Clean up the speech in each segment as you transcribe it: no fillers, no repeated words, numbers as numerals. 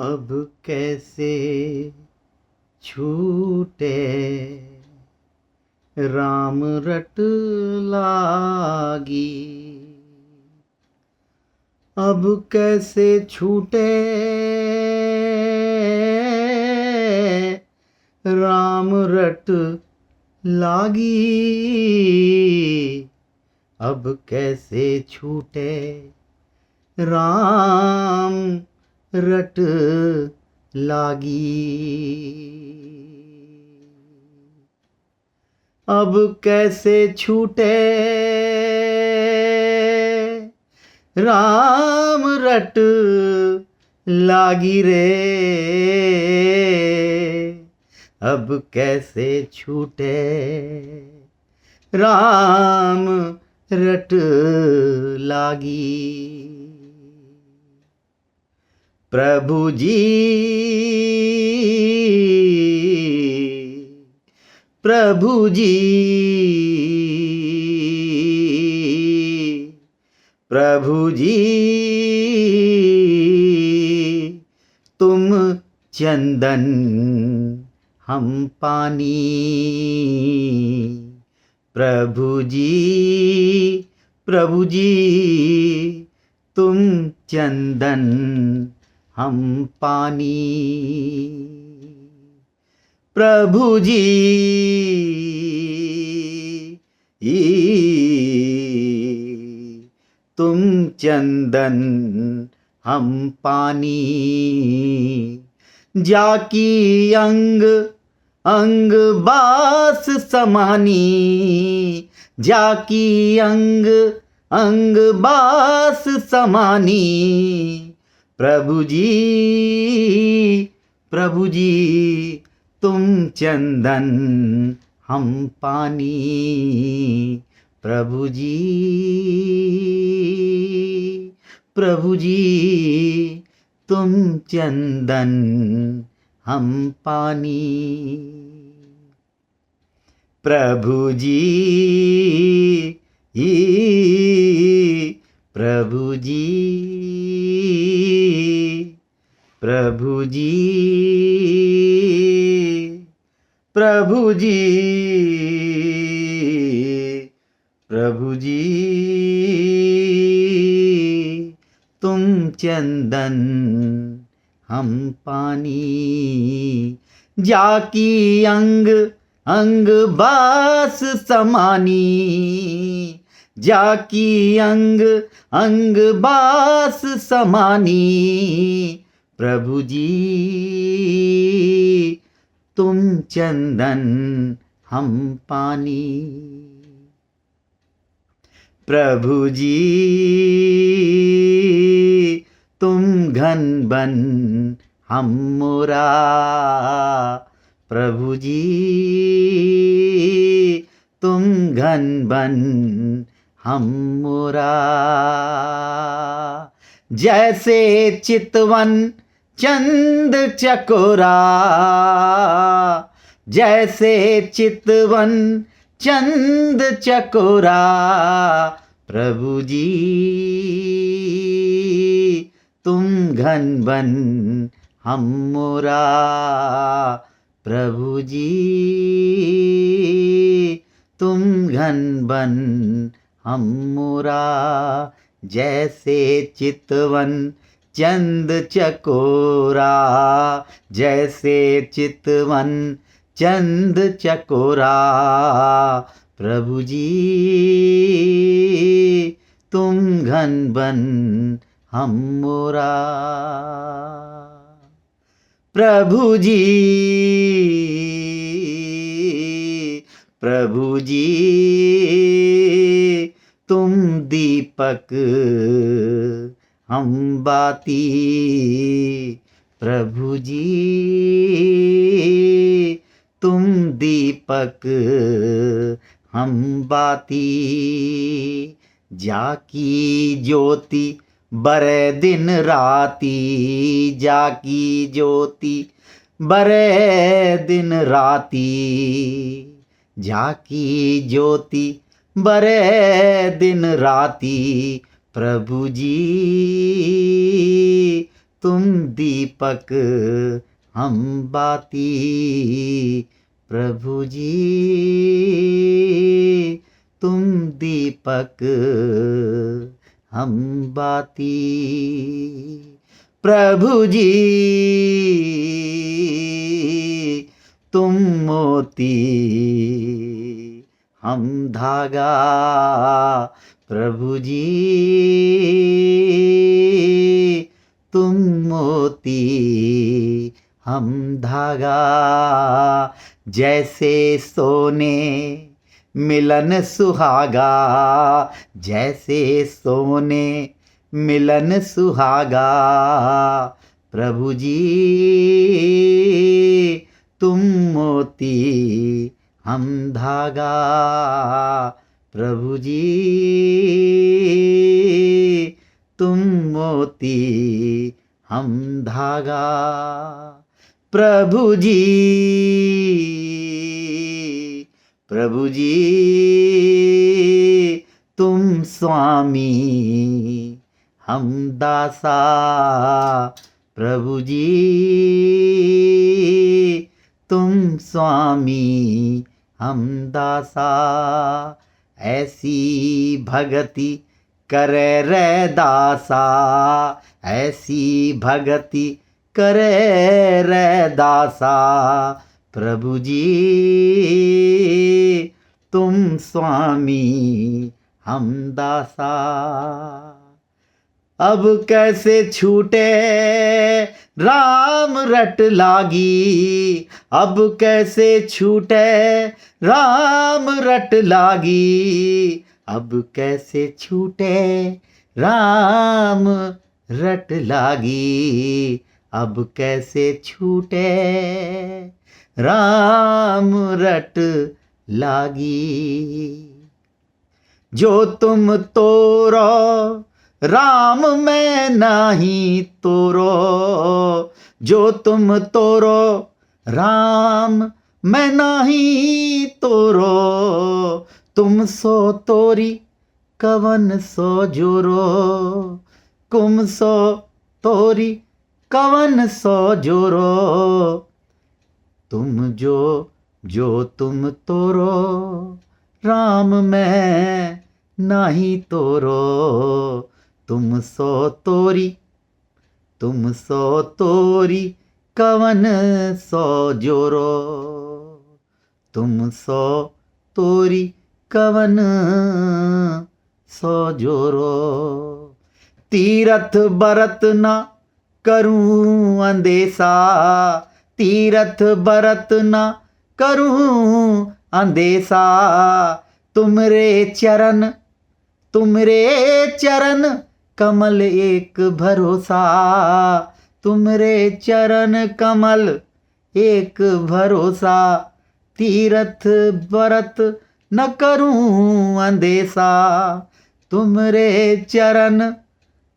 अब कैसे छूटे राम रट लागी। अब कैसे छूटे राम रट लागी। अब कैसे छूटे राम रट लागी। अब कैसे छूटे राम रट लागी रे। अब कैसे छूटे राम रट लागी। प्रभु जी प्रभु जी प्रभु जी तुम चंदन हम पानी। प्रभु जी तुम चंदन हम पानी। प्रभु जी तुम चंदन हम पानी। जाकी अंग अंग बास समानी। जाकी अंग अंग बास समानी। प्रभु जी तुम चंदन हम पानी। प्रभु जी तुम चंदन हम पानी। प्रभु जी प्रभु जी प्रभु जी प्रभु जी प्रभु जी तुम चंदन हम पानी। जाकी अंग अंग बास समानी। जाकी अंग अंग बास समानी। प्रभु जी तुम चंदन हम पानी। प्रभु जी तुम घन बन हम मोरा। प्रभु जी तुम घन बन हम मोरा। जैसे चितवन चंद चकोरा। जैसे चितवन चंद चकोरा। प्रभु जी तुम घन बन हम मोरा। प्रभु जी तुम घन बन हम मोरा। जैसे चितवन चंद चकोरा। जैसे चितवन चंद चकोरा। प्रभु जी तुम घन बन हम मोरा। प्रभु जी तुम दीपक हम बाती। प्रभु जी तुम दीपक हम बाती। जाकी ज्योति बरे दिन राती। जाकी ज्योति बरे दिन राती। जाकी ज्योति बरे दिन राती। प्रभु जी तुम दीपक हम बाती, प्रभु जी तुम दीपक हम बाती, प्रभु जी तुम मोती हम धागा, प्रभु जी तुम मोती हम धागा, जैसे सोने मिलन सुहागा, जैसे सोने मिलन सुहागा, प्रभु जी तुम मोती हम धागा, प्रभु जी तुम मोती हम धागा, प्रभु जी, प्रभु जी तुम स्वामी हम दासा, प्रभु जी तुम स्वामी हम दासा, ऐसी भगति करे रे दासा, ऐसी भगति करे रे दासा, प्रभु जी तुम स्वामी हम दासा, अब कैसे छूटे राम रट लागी, अब कैसे छूटे राम रट लागी, अब कैसे छूटे राम रट लागी, अब कैसे छूटे राम रट लागी, जो तुम तोरो राम में नाही तोरो, जो तुम तोरो राम में नाही तोरो, तुम सो तोरी कवन सो जोरो, कुम सो तोरी कवन सो जोरो, तुम जो तुम तोरो राम में नाही तोरो, तुम सो तोरी कवन सो जोरो, तुम सो तोरी कवन सो जोरो, तीरथ बरत न करूं अंदेसा, तीरथ बरत न करूं अंदेसा, तुमरे चरण कमल एक भरोसा, तुमरे चरण कमल एक भरोसा, तीरथ बरत न करूं अंदेसा, तुमरे चरण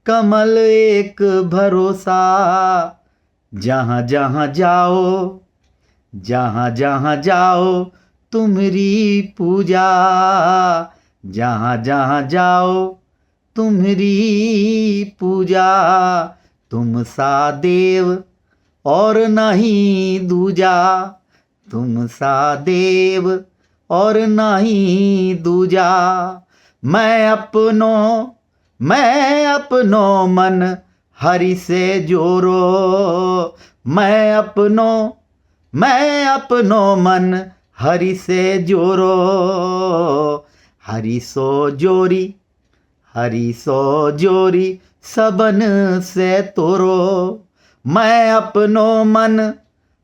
कमल एक भरोसा, जहाँ जहाँ जाओ तुम्हारी पूजा, जहाँ जहाँ जाओ तुम्हारी पूजा, तुम सा देव और नहीं दूजा, तुम सा देव और नहीं दूजा, मैं अपनो मन हरि से जोरो, मैं अपनो मन हरि से जोरो, हरि सो जोरी सबन से तोरो, मैं अपनो मन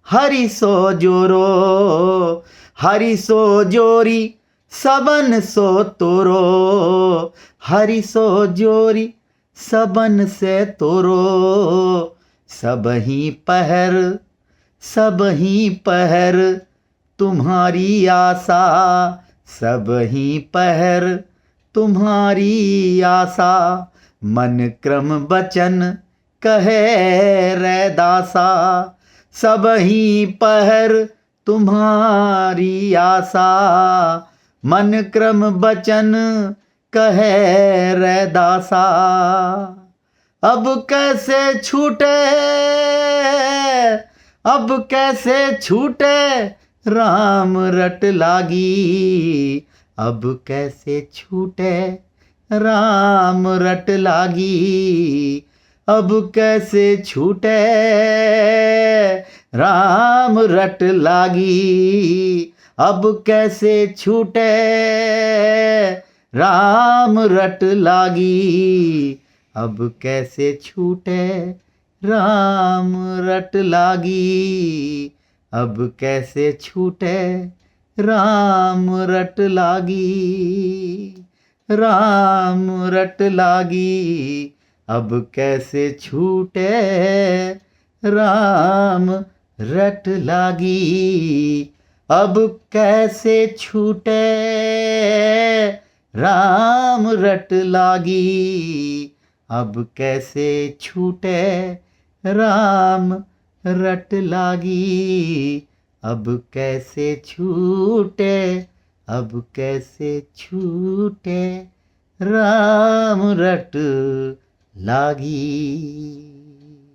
हरि सो जोरो, हरि सो जोरी सबन सो तोरो, हरि सो जोरी सबन से तोरो, सब ही पहर तुम्हारी आशा, सब ही पहर तुम्हारी आशा, मन क्रम बचन कहे रे दासा, सब ही पहर तुम्हारी आशा, मन क्रम बचन कहे रे दासा, अब कैसे छूटे, अब कैसे छूटे राम रट लागी, अब कैसे छूटे राम रट लागी, अब कैसे छूटे राम रट लागी, अब कैसे छूटे राम रट लागी, अब कैसे छूटे राम रट लागी, अब कैसे छूटे राम रट लागी, राम रट लागी, अब कैसे छूटे राम रट लागी, अब कैसे छूटे राम रट लागी, अब कैसे छूटे राम रट लागी, अब कैसे छूटे, अब कैसे छूटे राम रट लागी।